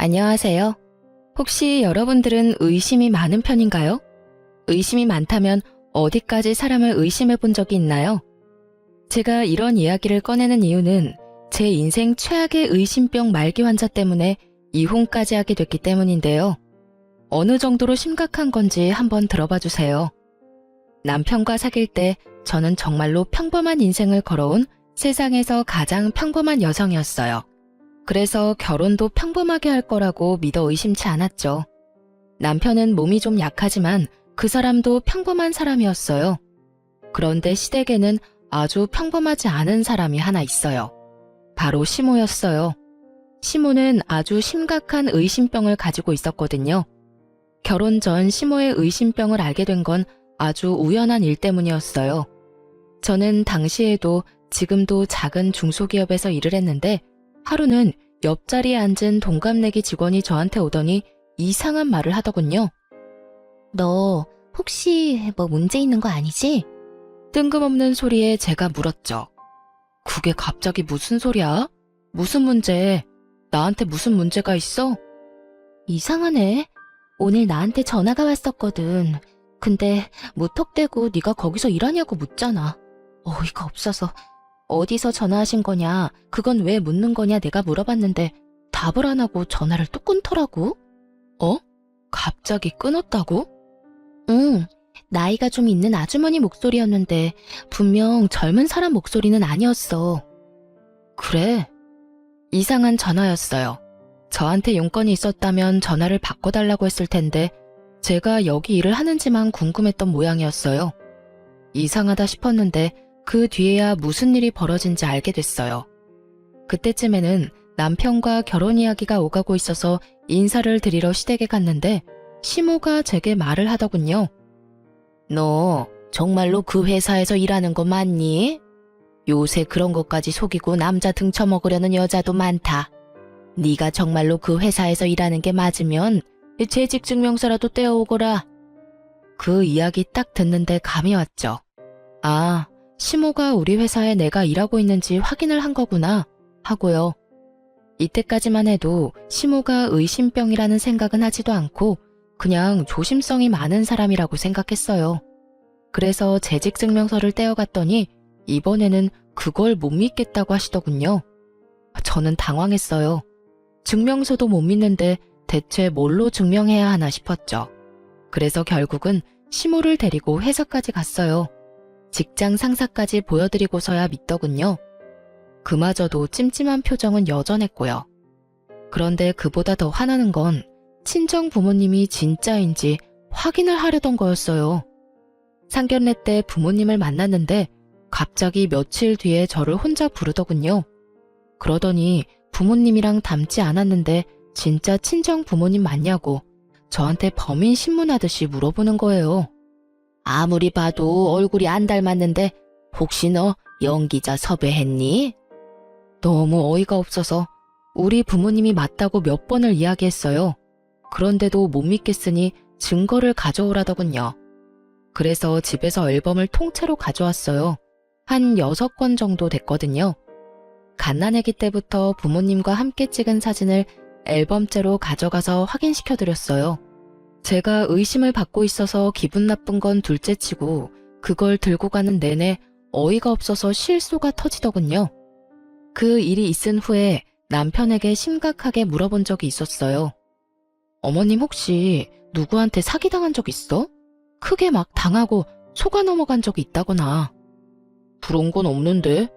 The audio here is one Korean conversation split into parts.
안녕하세요. 혹시 여러분들은 의심이 많은 편인가요? 의심이 많다면 어디까지 사람을 의심해 본 적이 있나요? 제가 이런 이야기를 꺼내는 이유는 제 인생 최악의 의심병 말기 환자 때문에 이혼까지 하게 됐기 때문인데요. 어느 정도로 심각한 건지 한번 들어봐 주세요. 남편과 사귈 때 저는 정말로 평범한 인생을 걸어온 세상에서 가장 평범한 여성이었어요. 그래서 결혼도 평범하게 할 거라고 믿어 의심치 않았죠. 남편은 몸이 좀 약하지만 그 사람도 평범한 사람이었어요. 그런데 시댁에는 아주 평범하지 않은 사람이 하나 있어요. 바로 시모였어요. 시모는 아주 심각한 의심병을 가지고 있었거든요. 결혼 전 시모의 의심병을 알게 된 건 아주 우연한 일 때문이었어요. 저는 당시에도 지금도 작은 중소기업에서 일을 했는데 하루는 옆자리에 앉은 동갑내기 직원이 저한테 오더니 이상한 말을 하더군요. 너 혹시 뭐 문제 있는 거 아니지? 뜬금없는 소리에 제가 물었죠. 그게 갑자기 무슨 소리야? 무슨 문제? 나한테 무슨 문제가 있어? 이상하네. 오늘 나한테 전화가 왔었거든. 근데 무턱대고 네가 거기서 일하냐고 묻잖아. 어이가 없어서. 어디서 전화하신 거냐, 그건 왜 묻는 거냐 내가 물어봤는데 답을 안 하고 전화를 또 끊더라고. 어? 갑자기 끊었다고? 응, 나이가 좀 있는 아주머니 목소리였는데 분명 젊은 사람 목소리는 아니었어. 그래? 이상한 전화였어요. 저한테 용건이 있었다면 전화를 바꿔달라고 했을 텐데 제가 여기 일을 하는지만 궁금했던 모양이었어요. 이상하다 싶었는데 그 뒤에야 무슨 일이 벌어진지 알게 됐어요. 그때쯤에는 남편과 결혼 이야기가 오가고 있어서 인사를 드리러 시댁에 갔는데 시모가 제게 말을 하더군요. 너 정말로 그 회사에서 일하는 거 맞니? 요새 그런 것까지 속이고 남자 등쳐먹으려는 여자도 많다. 네가 정말로 그 회사에서 일하는 게 맞으면 재직증명서라도 떼어오거라. 그 이야기 딱 듣는데 감이 왔죠. 아, 시모가 우리 회사에 내가 일하고 있는지 확인을 한 거구나 하고요. 이때까지만 해도 시모가 의심병이라는 생각은 하지도 않고 그냥 조심성이 많은 사람이라고 생각했어요. 그래서 재직증명서를 떼어갔더니 이번에는 그걸 못 믿겠다고 하시더군요. 저는 당황했어요. 증명서도 못 믿는데 대체 뭘로 증명해야 하나 싶었죠. 그래서 결국은 시모를 데리고 회사까지 갔어요. 직장 상사까지 보여드리고서야 믿더군요. 그마저도 찜찜한 표정은 여전했고요. 그런데 그보다 더 화나는 건 친정 부모님이 진짜인지 확인을 하려던 거였어요. 상견례 때 부모님을 만났는데 갑자기 며칠 뒤에 저를 혼자 부르더군요. 그러더니 부모님이랑 닮지 않았는데 진짜 친정 부모님 맞냐고 저한테 범인 신문하듯이 물어보는 거예요. 아무리 봐도 얼굴이 안 닮았는데 혹시 너 연기자 섭외했니? 너무 어이가 없어서 우리 부모님이 맞다고 몇 번을 이야기했어요. 그런데도 못 믿겠으니 증거를 가져오라더군요. 그래서 집에서 앨범을 통째로 가져왔어요. 한 6권 정도 됐거든요. 갓난아기 때부터 부모님과 함께 찍은 사진을 앨범째로 가져가서 확인시켜드렸어요. 제가 의심을 받고 있어서 기분 나쁜 건 둘째치고 그걸 들고 가는 내내 어이가 없어서 실소가 터지더군요. 그 일이 있은 후에 남편에게 심각하게 물어본 적이 있었어요. 어머님 혹시 누구한테 사기당한 적 있어? 크게 막 당하고 속아 넘어간 적이 있다거나. 그런 건 없는데?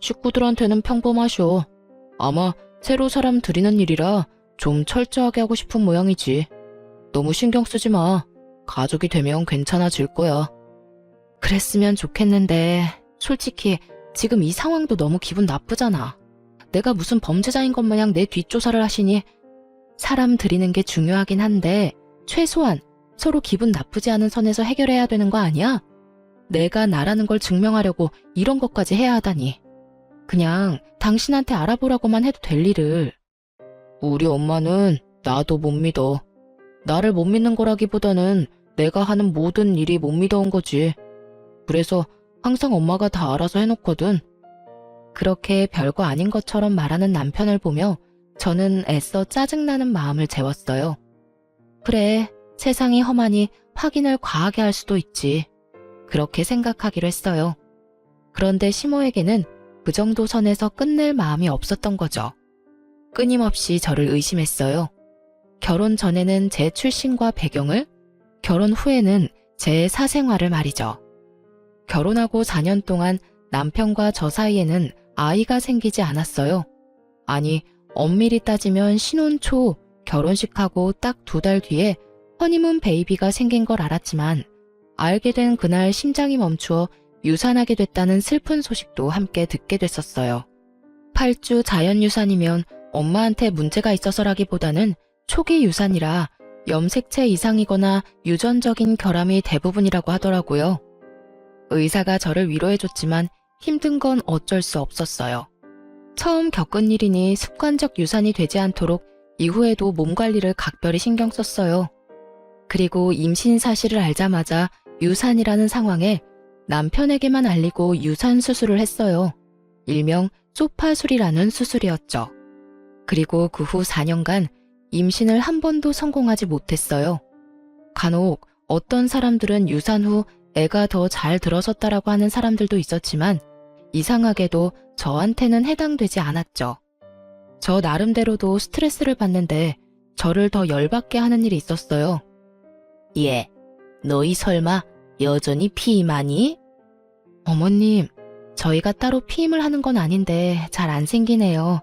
식구들한테는 평범하셔. 아마 새로 사람 들이는 일이라 좀 철저하게 하고 싶은 모양이지. 너무 신경 쓰지 마. 가족이 되면 괜찮아질 거야. 그랬으면 좋겠는데 솔직히 지금 이 상황도 너무 기분 나쁘잖아. 내가 무슨 범죄자인 것 마냥 내 뒷조사를 하시니 사람 들이는 게 중요하긴 한데 최소한 서로 기분 나쁘지 않은 선에서 해결해야 되는 거 아니야? 내가 나라는 걸 증명하려고 이런 것까지 해야 하다니. 그냥 당신한테 알아보라고만 해도 될 일을. 우리 엄마는 나도 못 믿어. 나를 못 믿는 거라기보다는 내가 하는 모든 일이 못 믿어온 거지. 그래서 항상 엄마가 다 알아서 해놓거든. 그렇게 별거 아닌 것처럼 말하는 남편을 보며 저는 애써 짜증나는 마음을 재웠어요. 그래, 세상이 험하니 확인을 과하게 할 수도 있지. 그렇게 생각하기로 했어요. 그런데 시모에게는 그 정도 선에서 끝낼 마음이 없었던 거죠. 끊임없이 저를 의심했어요. 결혼 전에는 제 출신과 배경을, 결혼 후에는 제 사생활을 말이죠. 결혼하고 4년 동안 남편과 저 사이에는 아이가 생기지 않았어요. 아니, 엄밀히 따지면 신혼 초 결혼식하고 딱 2달 뒤에 허니문 베이비가 생긴 걸 알았지만 알게 된 그날 심장이 멈추어 유산하게 됐다는 슬픈 소식도 함께 듣게 됐었어요. 8주 자연유산이면 엄마한테 문제가 있어서라기보다는 초기 유산이라 염색체 이상이거나 유전적인 결함이 대부분이라고 하더라고요. 의사가 저를 위로해줬지만 힘든 건 어쩔 수 없었어요. 처음 겪은 일이니 습관적 유산이 되지 않도록 이후에도 몸 관리를 각별히 신경 썼어요. 그리고 임신 사실을 알자마자 유산이라는 상황에 남편에게만 알리고 유산 수술을 했어요. 일명 소파술이라는 수술이었죠. 그리고 그 후 4년간 임신을 한 번도 성공하지 못했어요. 간혹 어떤 사람들은 유산 후 애가 더 잘 들어섰다라고 하는 사람들도 있었지만 이상하게도 저한테는 해당되지 않았죠. 저 나름대로도 스트레스를 받는데 저를 더 열받게 하는 일이 있었어요. 예, 너희 설마 여전히 피임하니? 어머님, 저희가 따로 피임을 하는 건 아닌데 잘 안 생기네요.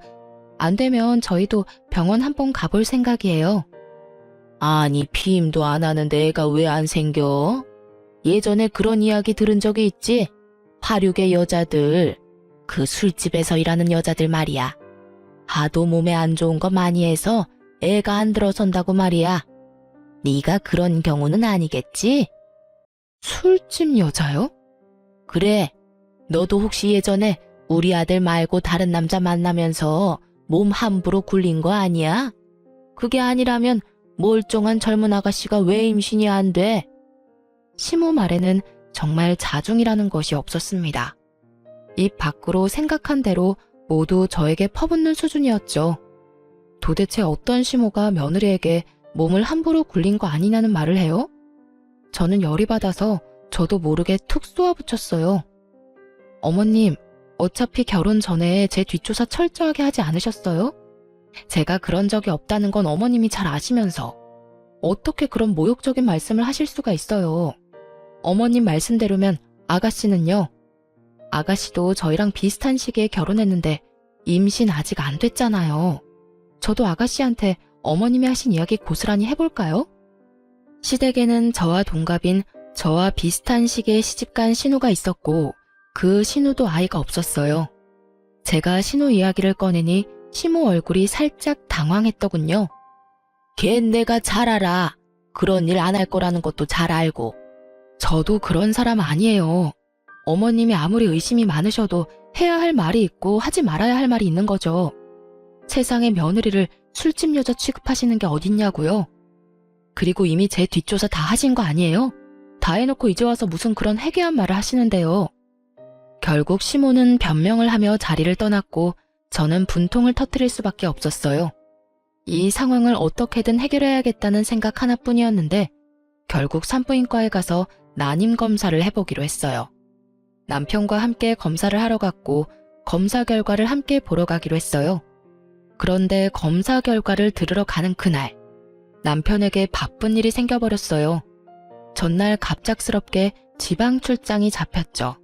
안 되면 저희도 병원 한번 가볼 생각이에요. 아니, 피임도 안 하는데 애가 왜 안 생겨? 예전에 그런 이야기 들은 적이 있지? 화류계 여자들, 그 술집에서 일하는 여자들 말이야. 하도 몸에 안 좋은 거 많이 해서 애가 안 들어선다고 말이야. 네가 그런 경우는 아니겠지? 술집 여자요? 그래, 너도 혹시 예전에 우리 아들 말고 다른 남자 만나면서 몸 함부로 굴린 거 아니야? 그게 아니라면 멀쩡한 젊은 아가씨가 왜 임신이 안 돼? 시모 말에는 정말 자중이라는 것이 없었습니다. 입 밖으로 생각한 대로 모두 저에게 퍼붓는 수준이었죠. 도대체 어떤 시모가 며느리에게 몸을 함부로 굴린 거 아니냐는 말을 해요? 저는 열이 받아서 저도 모르게 툭 쏘아붙였어요. 어머님, 어차피 결혼 전에 제 뒷조사 철저하게 하지 않으셨어요? 제가 그런 적이 없다는 건 어머님이 잘 아시면서 어떻게 그런 모욕적인 말씀을 하실 수가 있어요. 어머님 말씀대로면 아가씨는요? 아가씨도 저희랑 비슷한 시기에 결혼했는데 임신 아직 안 됐잖아요. 저도 아가씨한테 어머님이 하신 이야기 고스란히 해볼까요? 시댁에는 저와 동갑인 저와 비슷한 시기에 시집간 신우가 있었고 그 신우도 아이가 없었어요. 제가 신우 이야기를 꺼내니 시모 얼굴이 살짝 당황했더군요. 걘 내가 잘 알아. 그런 일 안 할 거라는 것도 잘 알고. 저도 그런 사람 아니에요. 어머님이 아무리 의심이 많으셔도 해야 할 말이 있고 하지 말아야 할 말이 있는 거죠. 세상에 며느리를 술집 여자 취급하시는 게 어딨냐고요. 그리고 이미 제 뒷조사 다 하신 거 아니에요? 다 해놓고 이제 와서 무슨 그런 해괴한 말을 하시는데요. 결국 시모는 변명을 하며 자리를 떠났고 저는 분통을 터뜨릴 수밖에 없었어요. 이 상황을 어떻게든 해결해야겠다는 생각 하나뿐이었는데 결국 산부인과에 가서 난임 검사를 해보기로 했어요. 남편과 함께 검사를 하러 갔고 검사 결과를 함께 보러 가기로 했어요. 그런데 검사 결과를 들으러 가는 그날 남편에게 바쁜 일이 생겨버렸어요. 전날 갑작스럽게 지방 출장이 잡혔죠.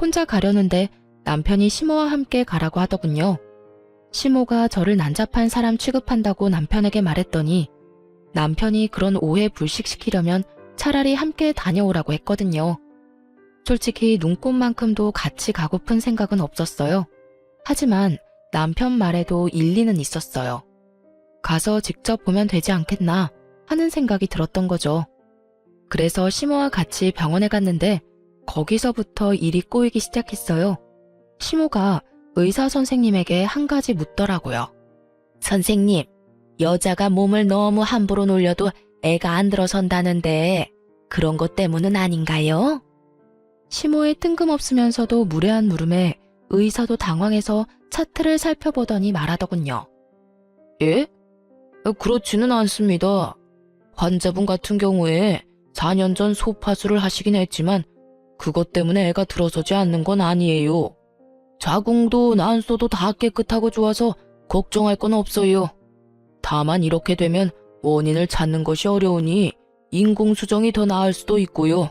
혼자 가려는데 남편이 시모와 함께 가라고 하더군요. 시모가 저를 난잡한 사람 취급한다고 남편에게 말했더니 남편이 그런 오해 불식시키려면 차라리 함께 다녀오라고 했거든요. 솔직히 눈꽃만큼도 같이 가고픈 생각은 없었어요. 하지만 남편 말에도 일리는 있었어요. 가서 직접 보면 되지 않겠나 하는 생각이 들었던 거죠. 그래서 시모와 같이 병원에 갔는데 거기서부터 일이 꼬이기 시작했어요. 시모가 의사 선생님에게 한 가지 묻더라고요. 선생님, 여자가 몸을 너무 함부로 놀려도 애가 안 들어선다는데 그런 것 때문은 아닌가요? 시모의 뜬금없으면서도 무례한 물음에 의사도 당황해서 차트를 살펴보더니 말하더군요. 예? 그렇지는 않습니다. 환자분 같은 경우에 4년 전 소파술을 하시긴 했지만 그것 때문에 애가 들어서지 않는 건 아니에요. 자궁도 난소도 다 깨끗하고 좋아서 걱정할 건 없어요. 다만 이렇게 되면 원인을 찾는 것이 어려우니 인공수정이 더 나을 수도 있고요.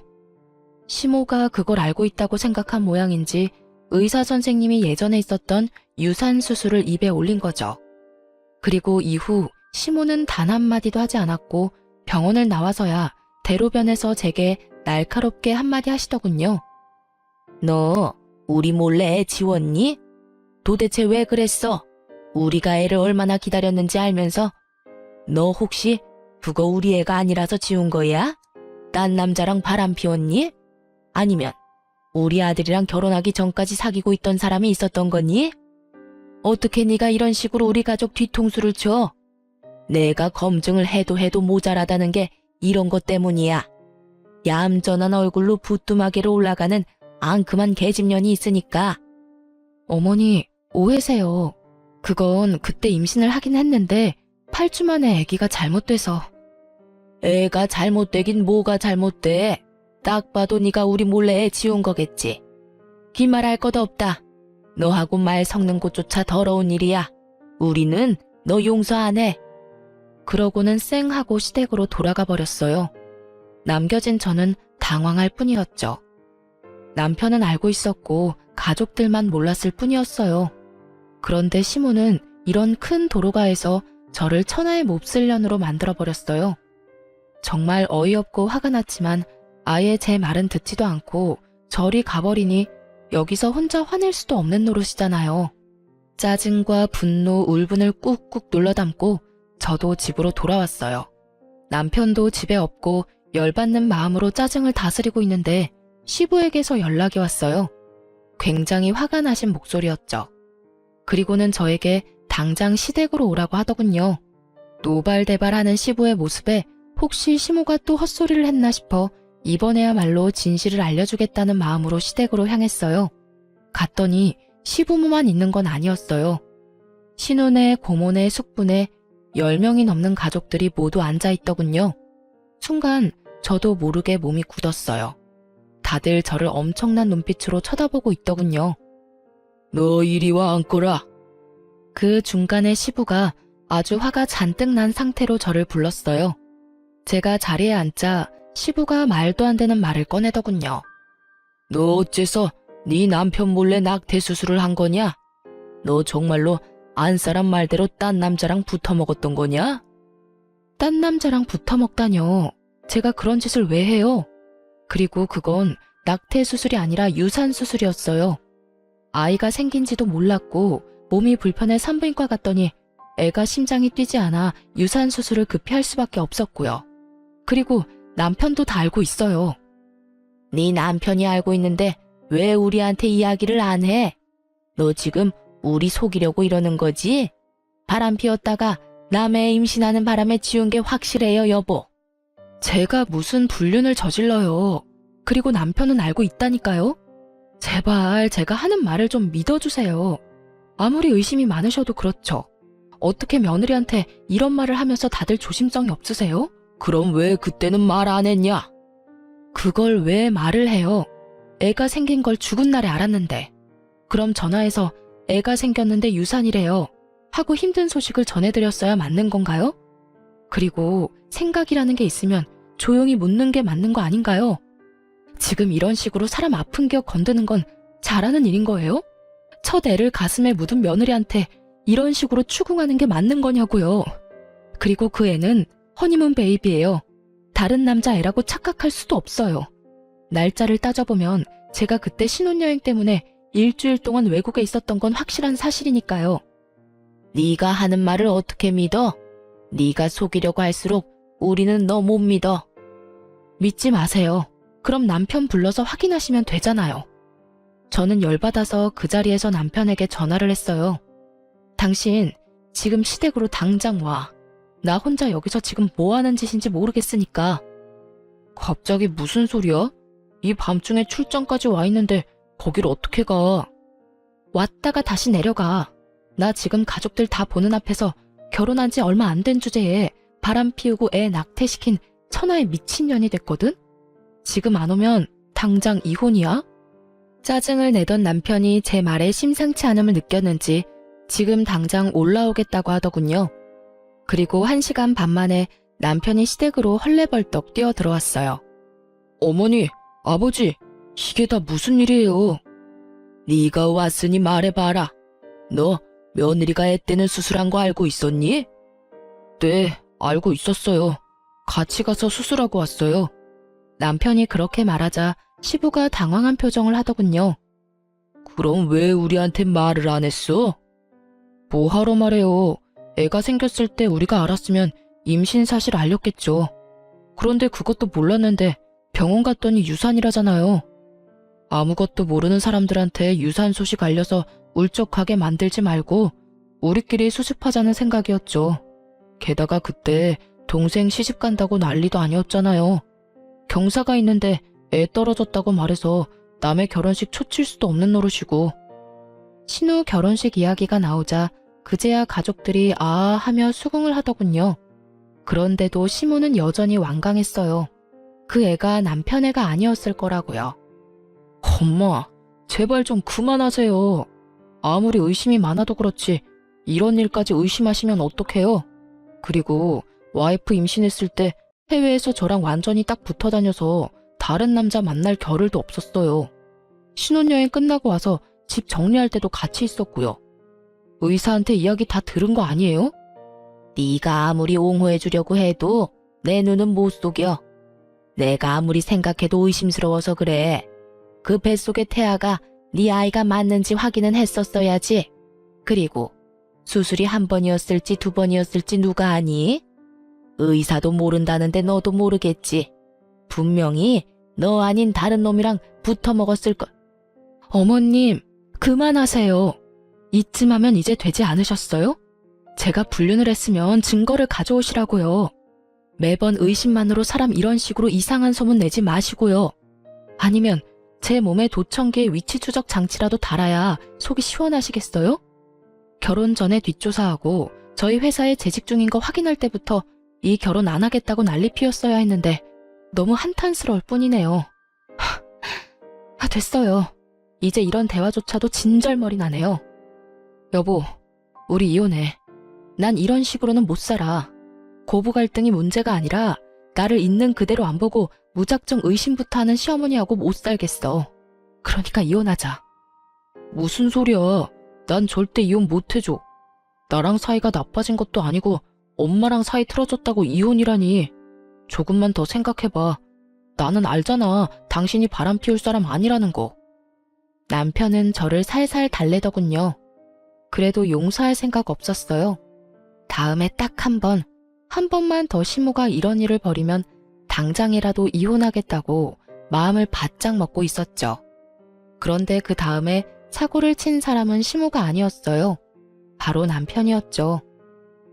시모가 그걸 알고 있다고 생각한 모양인지 의사 선생님이 예전에 있었던 유산 수술을 입에 올린 거죠. 그리고 이후 시모는 단 한마디도 하지 않았고 병원을 나와서야 대로변에서 제게 날카롭게 한마디 하시더군요. 너 우리 몰래 애 지웠니? 도대체 왜 그랬어? 우리가 애를 얼마나 기다렸는지 알면서 너 혹시 그거 우리 애가 아니라서 지운 거야? 딴 남자랑 바람 피웠니? 아니면 우리 아들이랑 결혼하기 전까지 사귀고 있던 사람이 있었던 거니? 어떻게 네가 이런 식으로 우리 가족 뒤통수를 쳐? 내가 검증을 해도 모자라다는 게 이런 것 때문이야. 얌전한 얼굴로 부뚜마개로 올라가는 앙큼한 계집년이 있으니까. 어머니, 오해세요. 그건 그때 임신을 하긴 했는데 8주 만에 아기가 잘못돼서. 애가 잘못되긴 뭐가 잘못돼. 딱 봐도 네가 우리 몰래 애 지운 거겠지. 기말할 것 없다. 너하고 말 섞는 것조차 더러운 일이야. 우리는 너 용서 안 해. 그러고는 쌩하고 시댁으로 돌아가 버렸어요. 남겨진 저는 당황할 뿐이었죠. 남편은 알고 있었고 가족들만 몰랐을 뿐이었어요. 그런데 시모는 이런 큰 도로가에서 저를 천하의 몹쓸년으로 만들어버렸어요. 정말 어이없고 화가 났지만 아예 제 말은 듣지도 않고 저리 가버리니 여기서 혼자 화낼 수도 없는 노릇이잖아요. 짜증과 분노, 울분을 꾹꾹 눌러담고 저도 집으로 돌아왔어요. 남편도 집에 없고 열받는 마음으로 짜증을 다스리고 있는데 시부에게서 연락이 왔어요. 굉장히 화가 나신 목소리였죠. 그리고는 저에게 당장 시댁으로 오라고 하더군요. 노발대발하는 시부의 모습에 혹시 시모가 또 헛소리를 했나 싶어 이번에야말로 진실을 알려주겠다는 마음으로 시댁으로 향했어요. 갔더니 시부모만 있는 건 아니었어요. 신혼에, 고모네, 숙부네 10명이 넘는 가족들이 모두 앉아있더군요. 순간 저도 모르게 몸이 굳었어요. 다들 저를 엄청난 눈빛으로 쳐다보고 있더군요. 너 이리 와 앉거라. 그 중간에 시부가 아주 화가 잔뜩 난 상태로 저를 불렀어요. 제가 자리에 앉자 시부가 말도 안 되는 말을 꺼내더군요. 너 어째서 네 남편 몰래 낙태 수술을 한 거냐? 너 정말로 안 사람 말대로 딴 남자랑 붙어 먹었던 거냐? 딴 남자랑 붙어 먹다뇨. 제가 그런 짓을 왜 해요? 그리고 그건 낙태 수술이 아니라 유산 수술이었어요. 아이가 생긴지도 몰랐고 몸이 불편해 산부인과 갔더니 애가 심장이 뛰지 않아 유산 수술을 급히 할 수밖에 없었고요. 그리고 남편도 다 알고 있어요. 네 남편이 알고 있는데 왜 우리한테 이야기를 안 해? 너 지금 우리 속이려고 이러는 거지? 바람 피웠다가 남의 임신하는 바람에 지운 게 확실해요, 여보. 제가 무슨 불륜을 저질러요. 그리고 남편은 알고 있다니까요. 제발 제가 하는 말을 좀 믿어주세요. 아무리 의심이 많으셔도 그렇죠. 어떻게 며느리한테 이런 말을 하면서 다들 조심성이 없으세요? 그럼 왜 그때는 말 안 했냐? 그걸 왜 말을 해요? 애가 생긴 걸 죽은 날에 알았는데. 그럼 전화해서 애가 생겼는데 유산이래요 하고 힘든 소식을 전해드렸어야 맞는 건가요? 그리고 생각이라는 게 있으면 조용히 묻는 게 맞는 거 아닌가요? 지금 이런 식으로 사람 아픈 겨 건드는 건 잘하는 일인 거예요? 첫 애를 가슴에 묻은 며느리한테 이런 식으로 추궁하는 게 맞는 거냐고요. 그리고 그 애는 허니문 베이비예요. 다른 남자 애라고 착각할 수도 없어요. 날짜를 따져보면 제가 그때 신혼여행 때문에 일주일 동안 외국에 있었던 건 확실한 사실이니까요. 네가 하는 말을 어떻게 믿어? 네가 속이려고 할수록 우리는 너 못 믿어. 믿지 마세요. 그럼 남편 불러서 확인하시면 되잖아요. 저는 열받아서 그 자리에서 남편에게 전화를 했어요. 당신 지금 시댁으로 당장 와. 나 혼자 여기서 지금 뭐 하는 짓인지 모르겠으니까. 갑자기 무슨 소리야? 이 밤중에 출장까지 와 있는데 거길 어떻게 가? 왔다가 다시 내려가. 나 지금 가족들 다 보는 앞에서 결혼한 지 얼마 안 된 주제에 바람 피우고 애 낙태시킨 천하의 미친년이 됐거든? 지금 안 오면 당장 이혼이야? 짜증을 내던 남편이 제 말에 심상치 않음을 느꼈는지 지금 당장 올라오겠다고 하더군요. 그리고 1시간 반 만에 남편이 시댁으로 헐레벌떡 뛰어들어왔어요. 어머니, 아버지, 이게 다 무슨 일이에요? 네가 왔으니 말해봐라. 너 며느리가 애 때는 수술한 거 알고 있었니? 네, 알고 있었어요. 같이 가서 수술하고 왔어요. 남편이 그렇게 말하자 시부가 당황한 표정을 하더군요. 그럼 왜 우리한테 말을 안 했어? 뭐하러 말해요. 애가 생겼을 때 우리가 알았으면 임신 사실 알렸겠죠. 그런데 그것도 몰랐는데 병원 갔더니 유산이라잖아요. 아무것도 모르는 사람들한테 유산 소식 알려서 울적하게 만들지 말고 우리끼리 수습하자는 생각이었죠. 게다가 그때 동생 시집 간다고 난리도 아니었잖아요. 경사가 있는데 애 떨어졌다고 말해서 남의 결혼식 초칠 수도 없는 노릇이고. 신우 결혼식 이야기가 나오자 그제야 가족들이 아 하며 수긍을 하더군요. 그런데도 시모는 여전히 완강했어요. 그 애가 남편 애가 아니었을 거라고요. 엄마, 제발 좀 그만하세요. 아무리 의심이 많아도 그렇지 이런 일까지 의심하시면 어떡해요? 그리고 와이프 임신했을 때 해외에서 저랑 완전히 딱 붙어 다녀서 다른 남자 만날 겨를도 없었어요. 신혼여행 끝나고 와서 집 정리할 때도 같이 있었고요. 의사한테 이야기 다 들은 거 아니에요? 네가 아무리 옹호해주려고 해도 내 눈은 못 속여. 내가 아무리 생각해도 의심스러워서 그래. 그 뱃속의 태아가 네 아이가 맞는지 확인은 했었어야지. 그리고 수술이 1번이었을지 2번이었을지 누가 아니? 의사도 모른다는데 너도 모르겠지. 분명히 너 아닌 다른 놈이랑 붙어 먹었을 걸. 어머님, 그만하세요. 이쯤 하면 이제 되지 않으셨어요? 제가 불륜을 했으면 증거를 가져오시라고요. 매번 의심만으로 사람 이런 식으로 이상한 소문 내지 마시고요. 아니면 제 몸에 도청기의 위치 추적 장치라도 달아야 속이 시원하시겠어요? 결혼 전에 뒷조사하고 저희 회사에 재직 중인 거 확인할 때부터 이 결혼 안 하겠다고 난리 피웠어야 했는데 너무 한탄스러울 뿐이네요. 됐어요. 이제 이런 대화조차도 진절머리 나네요. 여보, 우리 이혼해. 난 이런 식으로는 못 살아. 고부 갈등이 문제가 아니라 나를 있는 그대로 안 보고 무작정 의심부터 하는 시어머니하고 못 살겠어. 그러니까 이혼하자. 무슨 소리야. 난 절대 이혼 못 해줘. 나랑 사이가 나빠진 것도 아니고 엄마랑 사이 틀어졌다고 이혼이라니. 조금만 더 생각해봐. 나는 알잖아. 당신이 바람 피울 사람 아니라는 거. 남편은 저를 살살 달래더군요. 그래도 용서할 생각 없었어요. 다음에 딱 한 번만 더 시모가 이런 일을 벌이면 당장이라도 이혼하겠다고 마음을 바짝 먹고 있었죠. 그런데 그 다음에 사고를 친 사람은 시모가 아니었어요. 바로 남편이었죠.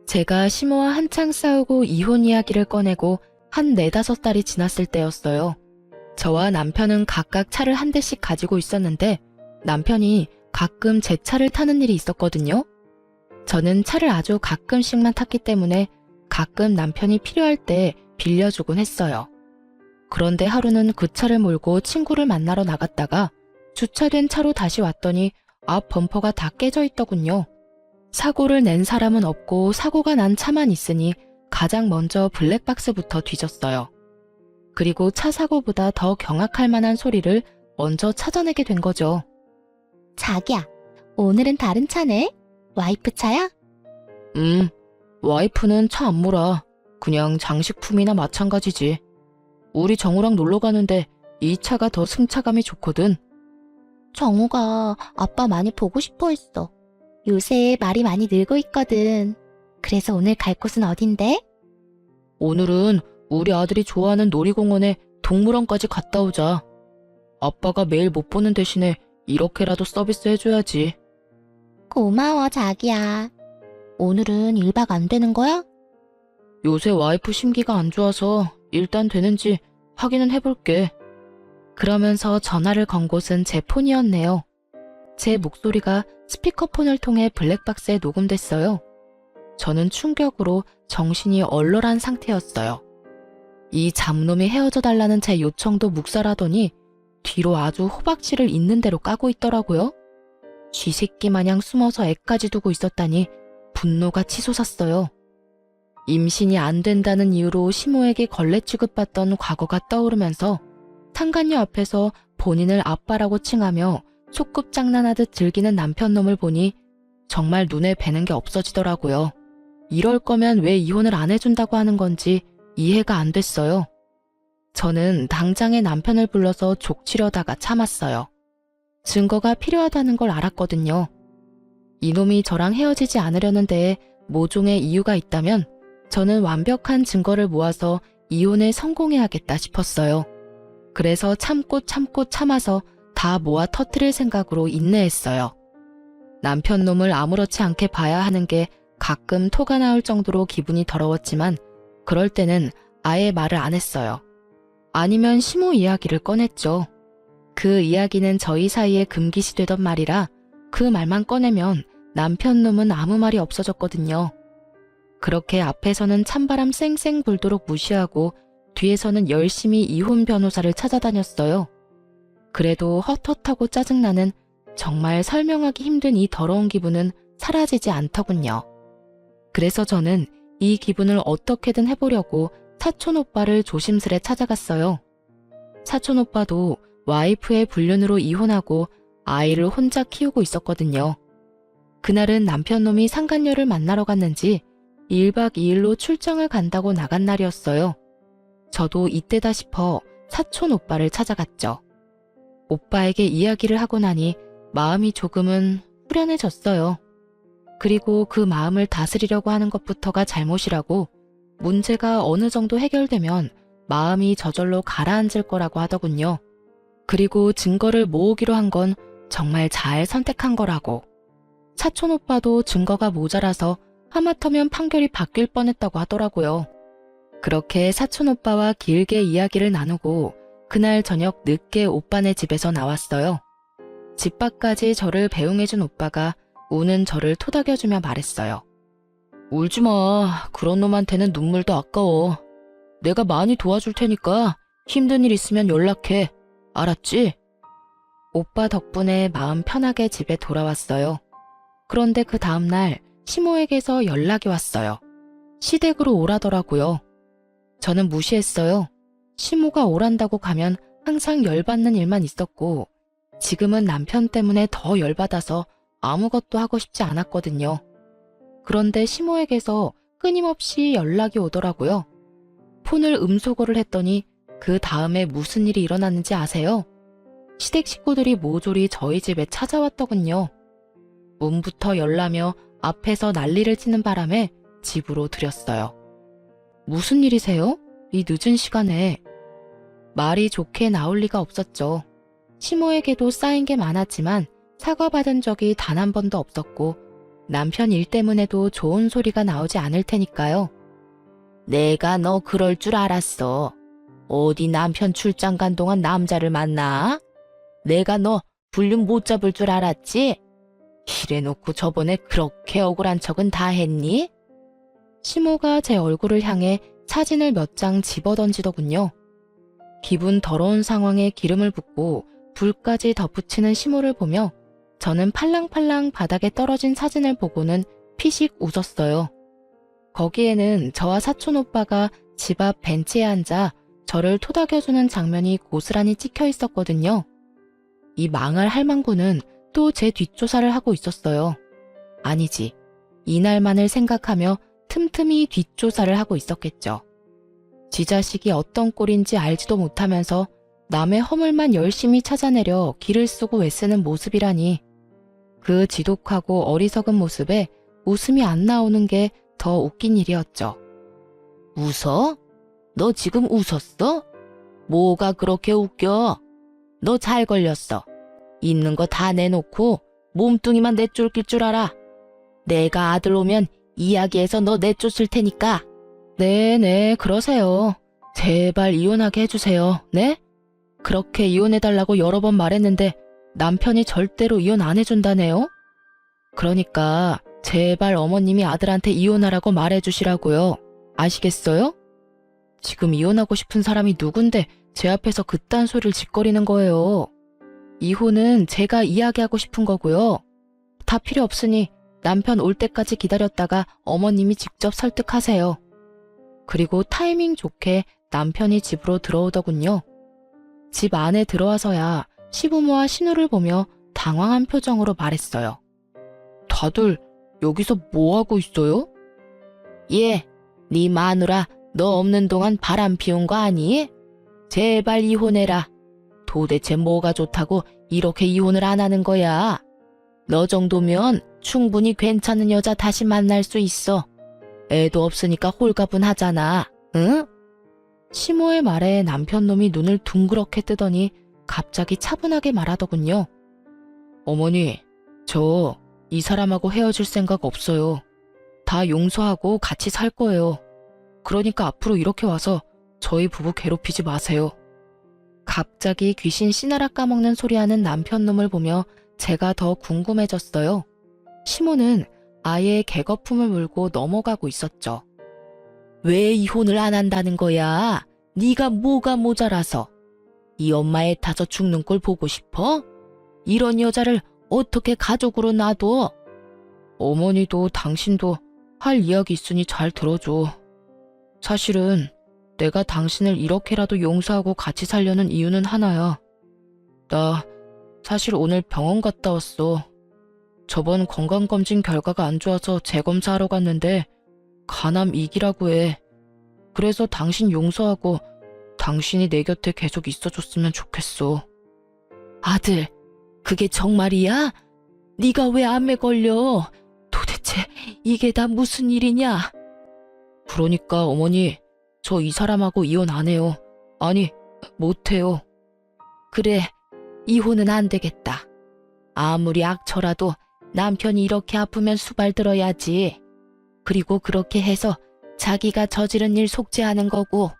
제가 시모와 한창 싸우고 이혼 이야기를 꺼내고 한 4-5달이 지났을 때였어요. 저와 남편은 각각 차를 한 대씩 가지고 있었는데 남편이 가끔 제 차를 타는 일이 있었거든요. 저는 차를 아주 가끔씩만 탔기 때문에 가끔 남편이 필요할 때 빌려주곤 했어요. 그런데 하루는 그 차를 몰고 친구를 만나러 나갔다가 주차된 차로 다시 왔더니 앞 범퍼가 다 깨져 있더군요. 사고를 낸 사람은 없고 사고가 난 차만 있으니 가장 먼저 블랙박스부터 뒤졌어요. 그리고 차 사고보다 더 경악할 만한 소리를 먼저 찾아내게 된 거죠. 자기야, 오늘은 다른 차네? 와이프 차야? 와이프는 차 안 몰아. 그냥 장식품이나 마찬가지지. 우리 정우랑 놀러 가는데 이 차가 더 승차감이 좋거든. 정우가 아빠 많이 보고 싶어 했어. 요새 말이 많이 늘고 있거든. 그래서 오늘 갈 곳은 어딘데? 오늘은 우리 아들이 좋아하는 놀이공원에 동물원까지 갔다 오자. 아빠가 매일 못 보는 대신에 이렇게라도 서비스 해줘야지. 고마워, 자기야. 오늘은 1박 안 되는 거야? 요새 와이프 심기가 안 좋아서 일단 되는지 확인은 해볼게. 그러면서 전화를 건 곳은 제 폰이었네요. 제 목소리가 스피커폰을 통해 블랙박스에 녹음됐어요. 저는 충격으로 정신이 얼얼한 상태였어요. 이 잡놈이 헤어져 달라는 제 요청도 묵살하더니 뒤로 아주 호박씨를 있는 대로 까고 있더라고요. 쥐새끼 마냥 숨어서 애까지 두고 있었다니 분노가 치솟았어요. 임신이 안 된다는 이유로 시모에게 걸레 취급받던 과거가 떠오르면서 상간녀 앞에서 본인을 아빠라고 칭하며 소꿉장난하듯 즐기는 남편놈을 보니 정말 눈에 뵈는 게 없어지더라고요. 이럴 거면 왜 이혼을 안 해준다고 하는 건지 이해가 안 됐어요. 저는 당장에 남편을 불러서 족치려다가 참았어요. 증거가 필요하다는 걸 알았거든요. 이놈이 저랑 헤어지지 않으려는 데에 모종의 이유가 있다면 저는 완벽한 증거를 모아서 이혼에 성공해야겠다 싶었어요. 그래서 참고 참아서 다 모아 터뜨릴 생각으로 인내했어요. 남편놈을 아무렇지 않게 봐야 하는 게 가끔 토가 나올 정도로 기분이 더러웠지만 그럴 때는 아예 말을 안 했어요. 아니면 시모 이야기를 꺼냈죠. 그 이야기는 저희 사이에 금기시 되던 말이라 그 말만 꺼내면 남편놈은 아무 말이 없어졌거든요. 그렇게 앞에서는 찬바람 쌩쌩 불도록 무시하고 뒤에서는 열심히 이혼 변호사를 찾아다녔어요. 그래도 헛헛하고 짜증나는 정말 설명하기 힘든 이 더러운 기분은 사라지지 않더군요. 그래서 저는 이 기분을 어떻게든 해보려고 사촌 오빠를 조심스레 찾아갔어요. 사촌 오빠도 와이프의 불륜으로 이혼하고 아이를 혼자 키우고 있었거든요. 그날은 남편놈이 상간녀를 만나러 갔는지 1박 2일로 출장을 간다고 나간 날이었어요. 저도 이때다 싶어 사촌 오빠를 찾아갔죠. 오빠에게 이야기를 하고 나니 마음이 조금은 후련해졌어요. 그리고 그 마음을 다스리려고 하는 것부터가 잘못이라고 문제가 어느 정도 해결되면 마음이 저절로 가라앉을 거라고 하더군요. 그리고 증거를 모으기로 한 건 정말 잘 선택한 거라고. 사촌 오빠도 증거가 모자라서 하마터면 판결이 바뀔 뻔했다고 하더라고요. 그렇게 사촌 오빠와 길게 이야기를 나누고 그날 저녁 늦게 오빠네 집에서 나왔어요. 집 밖까지 저를 배웅해준 오빠가 우는 저를 토닥여주며 말했어요. 울지 마. 그런 놈한테는 눈물도 아까워. 내가 많이 도와줄 테니까 힘든 일 있으면 연락해. 알았지? 오빠 덕분에 마음 편하게 집에 돌아왔어요. 그런데 그 다음날 시모에게서 연락이 왔어요. 시댁으로 오라더라고요. 저는 무시했어요. 시모가 오란다고 가면 항상 열받는 일만 있었고 지금은 남편 때문에 더 열받아서 아무것도 하고 싶지 않았거든요. 그런데 시모에게서 끊임없이 연락이 오더라고요. 폰을 음소거를 했더니 그 다음에 무슨 일이 일어났는지 아세요? 시댁 식구들이 모조리 저희 집에 찾아왔더군요. 문부터 열라며 앞에서 난리를 치는 바람에 집으로 들였어요. 무슨 일이세요? 이 늦은 시간에. 말이 좋게 나올 리가 없었죠. 시모에게도 쌓인 게 많았지만 사과받은 적이 단 한 번도 없었고 남편 일 때문에도 좋은 소리가 나오지 않을 테니까요. 내가 너 그럴 줄 알았어. 어디 남편 출장 간 동안 남자를 만나? 내가 너 불륜 못 잡을 줄 알았지? 이래놓고 저번에 그렇게 억울한 척은 다 했니? 시모가 제 얼굴을 향해 사진을 몇 장 집어던지더군요. 기분 더러운 상황에 기름을 붓고 불까지 덧붙이는 시모를 보며 저는 팔랑팔랑 바닥에 떨어진 사진을 보고는 피식 웃었어요. 거기에는 저와 사촌 오빠가 집 앞 벤치에 앉아 저를 토닥여주는 장면이 고스란히 찍혀 있었거든요. 이 망할 할망구는 또 제 뒷조사를 하고 있었어요. 아니지, 이날만을 생각하며 틈틈이 뒷조사를 하고 있었겠죠. 지 자식이 어떤 꼴인지 알지도 못하면서 남의 허물만 열심히 찾아내려 기를 쓰고 애쓰는 모습이라니. 그 지독하고 어리석은 모습에 웃음이 안 나오는 게 더 웃긴 일이었죠. 웃어? 너 지금 웃었어? 뭐가 그렇게 웃겨? 너 잘 걸렸어. 있는 거 다 내놓고 몸뚱이만 내쫓길 줄 알아. 내가 아들 오면 이야기해서 너 내쫓을 테니까. 네네, 그러세요. 제발 이혼하게 해주세요. 네? 그렇게 이혼해달라고 여러 번 말했는데 남편이 절대로 이혼 안 해준다네요? 그러니까 제발 어머님이 아들한테 이혼하라고 말해주시라고요. 아시겠어요? 지금 이혼하고 싶은 사람이 누군데 제 앞에서 그딴 소리를 짓거리는 거예요. 이혼은 제가 이야기하고 싶은 거고요. 다 필요 없으니 남편 올 때까지 기다렸다가 어머님이 직접 설득하세요. 그리고 타이밍 좋게 남편이 집으로 들어오더군요. 집 안에 들어와서야 시부모와 신우를 보며 당황한 표정으로 말했어요. 다들 여기서 뭐 하고 있어요? 예, 네 마누라 너 없는 동안 바람 피운 거 아니? 제발 이혼해라. 도대체 뭐가 좋다고 이렇게 이혼을 안 하는 거야? 너 정도면 충분히 괜찮은 여자 다시 만날 수 있어. 애도 없으니까 홀가분하잖아, 응? 시모의 말에 남편놈이 눈을 둥그렇게 뜨더니 갑자기 차분하게 말하더군요. 어머니, 저 이 사람하고 헤어질 생각 없어요. 다 용서하고 같이 살 거예요. 그러니까 앞으로 이렇게 와서 저희 부부 괴롭히지 마세요. 갑자기 귀신 씨나라 까먹는 소리하는 남편놈을 보며 제가 더 궁금해졌어요. 시모는 아예 개거품을 물고 넘어가고 있었죠. 왜 이혼을 안 한다는 거야? 네가 뭐가 모자라서? 이 엄마의 타서 죽는 꼴 보고 싶어? 이런 여자를 어떻게 가족으로 놔둬? 어머니도 당신도 할 이야기 있으니 잘 들어줘. 사실은 내가 당신을 이렇게라도 용서하고 같이 살려는 이유는 하나야. 나 사실 오늘 병원 갔다 왔어. 저번 건강검진 결과가 안 좋아서 재검사하러 갔는데 간암 2기라고 해. 그래서 당신 용서하고 당신이 내 곁에 계속 있어줬으면 좋겠어. 아들, 그게 정말이야? 네가 왜 암에 걸려? 도대체 이게 다 무슨 일이냐? 그러니까 어머니, 저 이 사람하고 이혼 안 해요. 아니, 못 해요. 그래, 이혼은 안 되겠다. 아무리 악처라도 남편이 이렇게 아프면 수발 들어야지. 그리고 그렇게 해서 자기가 저지른 일 속죄하는 거고.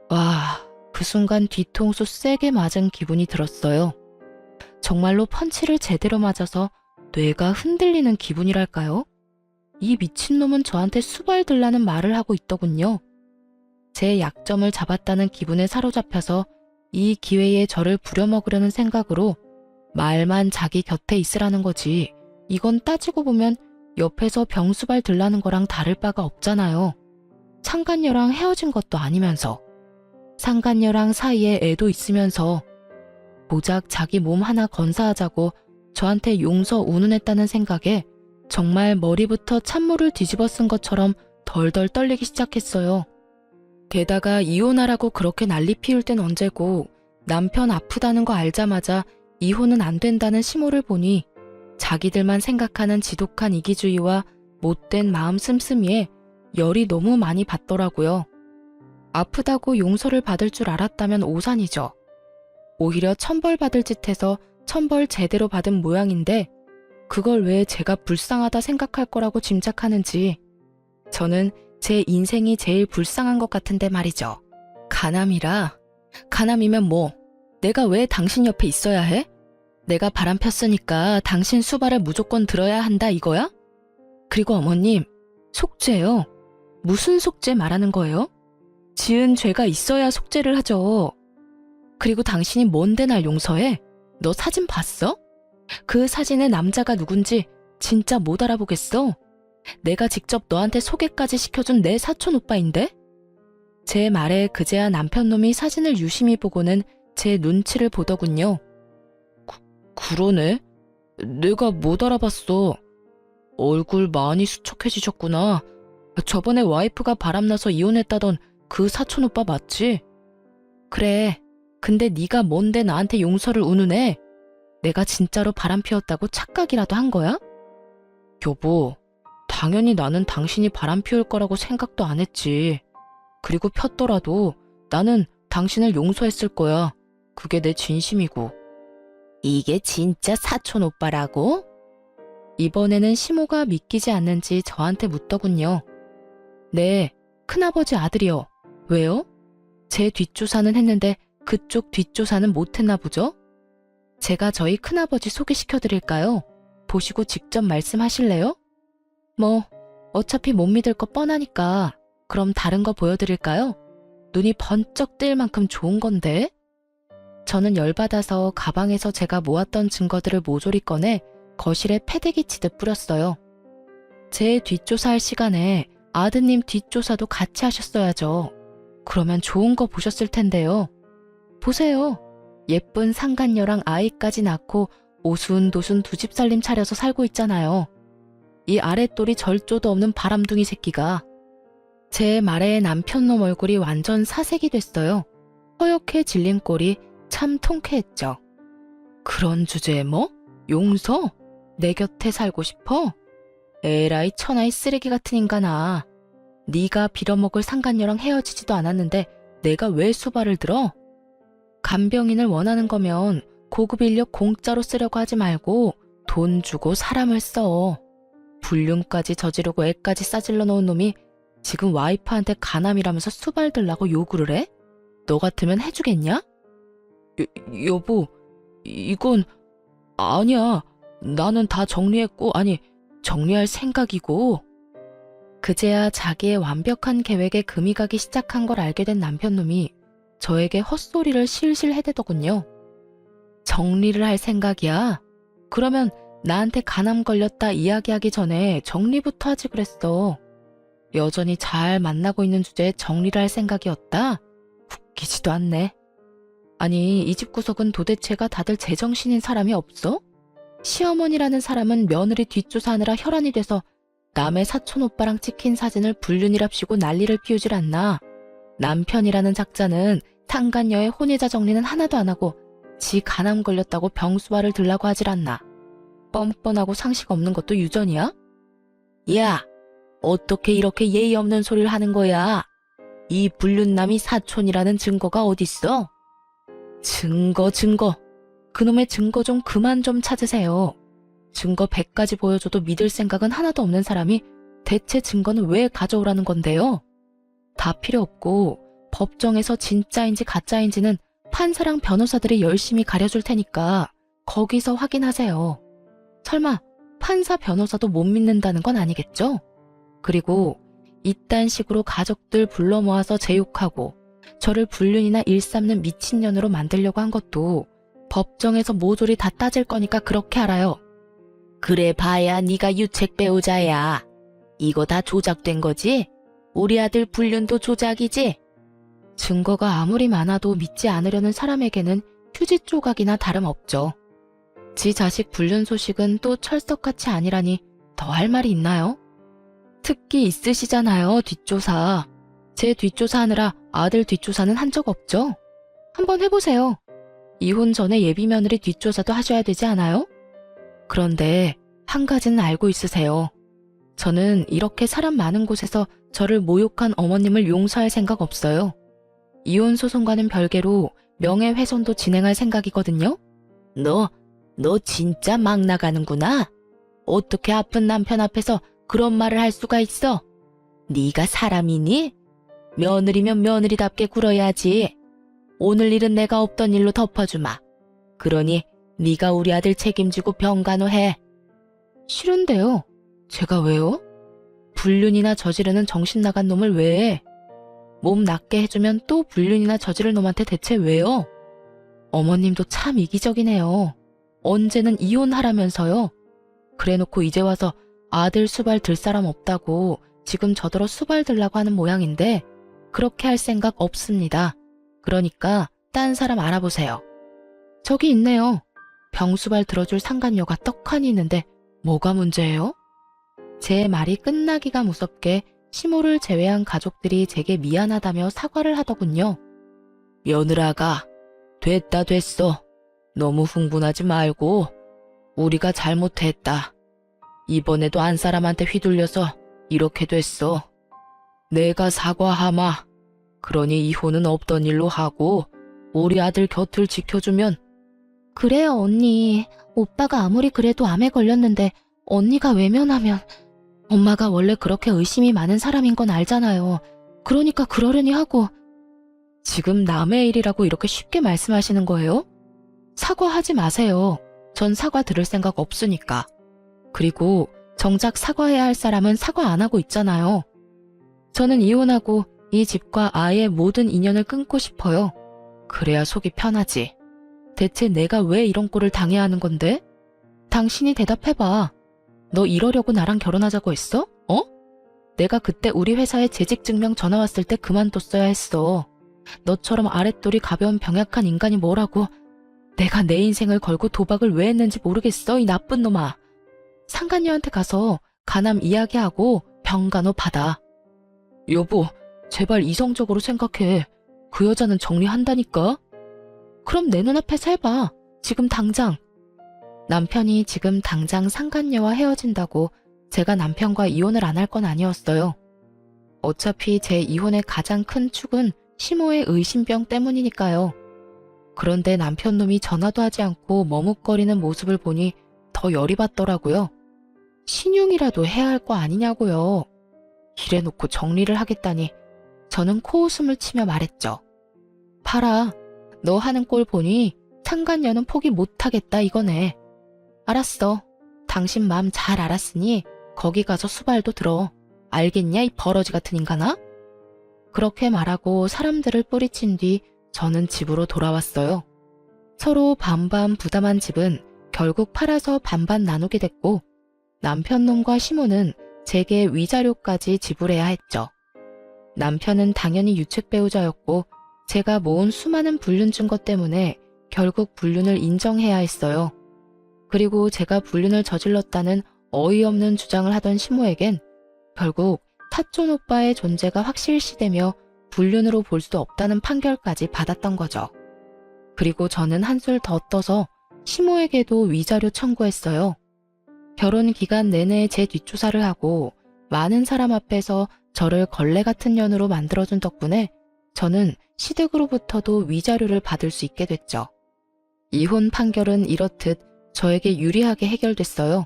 와, 그 순간 뒤통수 세게 맞은 기분이 들었어요. 정말로 펀치를 제대로 맞아서 뇌가 흔들리는 기분이랄까요? 이 미친놈은 저한테 수발 들라는 말을 하고 있더군요. 제 약점을 잡았다는 기분에 사로잡혀서 이 기회에 저를 부려먹으려는 생각으로 말만 자기 곁에 있으라는 거지. 이건 따지고 보면 옆에서 병수발 들라는 거랑 다를 바가 없잖아요. 상간녀랑 헤어진 것도 아니면서, 상간녀랑 사이에 애도 있으면서, 고작 자기 몸 하나 건사하자고 저한테 용서 운운했다는 생각에 정말 머리부터 찬물을 뒤집어 쓴 것처럼 덜덜 떨리기 시작했어요. 게다가 이혼하라고 그렇게 난리 피울 땐 언제고 남편 아프다는 거 알자마자 이혼은 안 된다는 시모를 보니 자기들만 생각하는 지독한 이기주의와 못된 마음 씀씀이에 열이 너무 많이 받더라고요. 아프다고 용서를 받을 줄 알았다면 오산이죠. 오히려 천벌받을 짓 해서 천벌 제대로 받은 모양인데 그걸 왜 제가 불쌍하다 생각할 거라고 짐작하는지 저는 제 인생이 제일 불쌍한 것 같은데 말이죠. 간암이라? 간암이면 뭐 내가 왜 당신 옆에 있어야 해? 내가 바람 폈으니까 당신 수발을 무조건 들어야 한다 이거야? 그리고 어머님, 속죄요. 무슨 속죄 말하는 거예요? 지은 죄가 있어야 속죄를 하죠. 그리고 당신이 뭔데 날 용서해? 너 사진 봤어? 그 사진의 남자가 누군지 진짜 못 알아보겠어? 내가 직접 너한테 소개까지 시켜준 내 사촌 오빠인데? 제 말에 그제야 남편놈이 사진을 유심히 보고는 제 눈치를 보더군요. 그러네? 내가 못 알아봤어. 얼굴 많이 수척해지셨구나. 저번에 와이프가 바람나서 이혼했다던 그 사촌 오빠 맞지? 그래. 근데 네가 뭔데 나한테 용서를 운운해? 내가 진짜로 바람 피웠다고 착각이라도 한 거야? 여보, 당연히 나는 당신이 바람 피울 거라고 생각도 안 했지. 그리고 폈더라도 나는 당신을 용서했을 거야. 그게 내 진심이고. 이게 진짜 사촌 오빠라고? 이번에는 시모가 믿기지 않는지 저한테 묻더군요. 네, 큰아버지 아들이요. 왜요? 제 뒷조사는 했는데 그쪽 뒷조사는 못했나 보죠? 제가 저희 큰아버지 소개시켜드릴까요? 보시고 직접 말씀하실래요? 뭐 어차피 못 믿을 거 뻔하니까 그럼 다른 거 보여드릴까요? 눈이 번쩍 뜨일 만큼 좋은 건데? 저는 열받아서 가방에서 제가 모았던 증거들을 모조리 꺼내 거실에 패대기 치듯 뿌렸어요. 제 뒷조사할 시간에 아드님 뒷조사도 같이 하셨어야죠. 그러면 좋은 거 보셨을 텐데요. 보세요. 예쁜 상간녀랑 아이까지 낳고 오순도순 두 집 살림 차려서 살고 있잖아요. 이 아랫돌이 절조도 없는 바람둥이 새끼가. 제 말에 남편놈 얼굴이 완전 사색이 됐어요. 허옇게 질린 꼴이 참 통쾌했죠. 그런 주제에 뭐? 용서? 내 곁에 살고 싶어? 에라이 천하의 쓰레기 같은 인간아. 네가 빌어먹을 상간녀랑 헤어지지도 않았는데 내가 왜 수발을 들어? 간병인을 원하는 거면 고급 인력 공짜로 쓰려고 하지 말고 돈 주고 사람을 써. 불륜까지 저지르고 애까지 싸질러 놓은 놈이 지금 와이프한테 간암이라면서 수발 들라고 요구를 해? 너 같으면 해주겠냐? 여보, 이건 아니야. 나는 다 정리했고, 아니 정리할 생각이고. 그제야 자기의 완벽한 계획에 금이 가기 시작한 걸 알게 된 남편놈이 저에게 헛소리를 실실 해대더군요. 정리를 할 생각이야? 그러면 나한테 간암 걸렸다 이야기하기 전에 정리부터 하지 그랬어. 여전히 잘 만나고 있는 주제에 정리를 할 생각이었다? 웃기지도 않네. 아니, 이 집 구석은 도대체가 다들 제정신인 사람이 없어? 시어머니라는 사람은 며느리 뒷조사하느라 혈안이 돼서 남의 사촌 오빠랑 찍힌 사진을 불륜이랍시고 난리를 피우질 않나. 남편이라는 작자는 상간녀의 혼외자 정리는 하나도 안 하고 지 간암 걸렸다고 병수발을 들라고 하질 않나. 뻔뻔하고 상식 없는 것도 유전이야? 야, 어떻게 이렇게 예의 없는 소리를 하는 거야? 이 불륜남이 사촌이라는 증거가 어딨어? 증거. 그놈의 증거 좀 그만 좀 찾으세요. 증거 100가지 보여줘도 믿을 생각은 하나도 없는 사람이 대체 증거는 왜 가져오라는 건데요? 다 필요 없고 법정에서 진짜인지 가짜인지는 판사랑 변호사들이 열심히 가려줄 테니까 거기서 확인하세요. 설마 판사 변호사도 못 믿는다는 건 아니겠죠? 그리고 이딴 식으로 가족들 불러 모아서 제욕하고 저를 불륜이나 일삼는 미친년으로 만들려고 한 것도 법정에서 모조리 다 따질 거니까 그렇게 알아요. 그래 봐야 네가 유책 배우자야. 이거 다 조작된 거지? 우리 아들 불륜도 조작이지? 증거가 아무리 많아도 믿지 않으려는 사람에게는 휴지 조각이나 다름없죠. 지 자식 불륜 소식은 또 철석같이 아니라니 더 할 말이 있나요? 특기 있으시잖아요, 뒷조사. 제 뒷조사하느라 아들 뒷조사는 한 적 없죠? 한번 해보세요. 이혼 전에 예비 며느리 뒷조사도 하셔야 되지 않아요? 그런데 한 가지는 알고 있으세요. 저는 이렇게 사람 많은 곳에서 저를 모욕한 어머님을 용서할 생각 없어요. 이혼 소송과는 별개로 명예훼손도 진행할 생각이거든요. 너 진짜 막 나가는구나. 어떻게 아픈 남편 앞에서 그런 말을 할 수가 있어? 네가 사람이니? 며느리면 며느리답게 굴어야지. 오늘 일은 내가 없던 일로 덮어주마. 그러니 네가 우리 아들 책임지고 병간호해. 싫은데요. 제가 왜요? 불륜이나 저지르는 정신 나간 놈을 왜 해? 몸 낫게 해주면 또 불륜이나 저지를 놈한테 대체 왜요? 어머님도 참 이기적이네요. 언제는 이혼하라면서요. 그래놓고 이제 와서 아들 수발 들 사람 없다고 지금 저더러 수발 들라고 하는 모양인데 그렇게 할 생각 없습니다. 그러니까 딴 사람 알아보세요. 저기 있네요. 병수발 들어줄 상간녀가 떡하니 있는데 뭐가 문제예요? 제 말이 끝나기가 무섭게 시모를 제외한 가족들이 제게 미안하다며 사과를 하더군요. 며느라가 됐어. 너무 흥분하지 말고 우리가 잘못했다. 이번에도 안 사람한테 휘둘려서 이렇게 됐어. 내가 사과하마. 그러니 이혼은 없던 일로 하고 우리 아들 곁을 지켜주면. 그래요 언니. 오빠가 아무리 그래도 암에 걸렸는데 언니가 외면하면. 엄마가 원래 그렇게 의심이 많은 사람인 건 알잖아요. 그러니까 그러려니 하고. 지금 남의 일이라고 이렇게 쉽게 말씀하시는 거예요? 사과하지 마세요. 전 사과 들을 생각 없으니까. 그리고 정작 사과해야 할 사람은 사과 안 하고 있잖아요. 저는 이혼하고 이 집과 아이의 모든 인연을 끊고 싶어요. 그래야 속이 편하지. 대체 내가 왜 이런 꼴을 당해야 하는 건데? 당신이 대답해봐. 너 이러려고 나랑 결혼하자고 했어? 어? 내가 그때 우리 회사에 재직증명 전화 왔을 때 그만뒀어야 했어. 너처럼 아랫돌이 가벼운 병약한 인간이 뭐라고. 내가 내 인생을 걸고 도박을 왜 했는지 모르겠어, 이 나쁜 놈아. 상간녀한테 가서 간암 이야기하고 병간호 받아. 여보, 제발 이성적으로 생각해. 그 여자는 정리한다니까? 그럼 내 눈앞에서 해봐. 지금 당장. 남편이 지금 당장 상간녀와 헤어진다고 제가 남편과 이혼을 안 할 건 아니었어요. 어차피 제 이혼의 가장 큰 축은 시모의 의심병 때문이니까요. 그런데 남편 놈이 전화도 하지 않고 머뭇거리는 모습을 보니 더 열이 받더라고요. 신용이라도 해야 할 거 아니냐고요. 이래놓고 정리를 하겠다니. 저는 코웃음을 치며 말했죠. 봐라, 너 하는 꼴 보니 상간녀는 포기 못하겠다 이거네. 알았어. 당신 마음 잘 알았으니 거기 가서 수발도 들어. 알겠냐, 이 버러지 같은 인간아? 그렇게 말하고 사람들을 뿌리친 뒤 저는 집으로 돌아왔어요. 서로 반반 부담한 집은 결국 팔아서 반반 나누게 됐고 남편 놈과 시모는 제게 위자료까지 지불해야 했죠. 남편은 당연히 유책 배우자였고 제가 모은 수많은 불륜 증거 때문에 결국 불륜을 인정해야 했어요. 그리고 제가 불륜을 저질렀다는 어이없는 주장을 하던 시모에겐 결국 타촌 오빠의 존재가 확실시되며 불륜으로 볼 수 없다는 판결까지 받았던 거죠. 그리고 저는 한술 더 떠서 시모에게도 위자료 청구했어요. 결혼 기간 내내 제 뒷조사를 하고 많은 사람 앞에서 저를 걸레 같은 년으로 만들어준 덕분에 저는 시댁으로부터도 위자료를 받을 수 있게 됐죠. 이혼 판결은 이렇듯 저에게 유리하게 해결됐어요.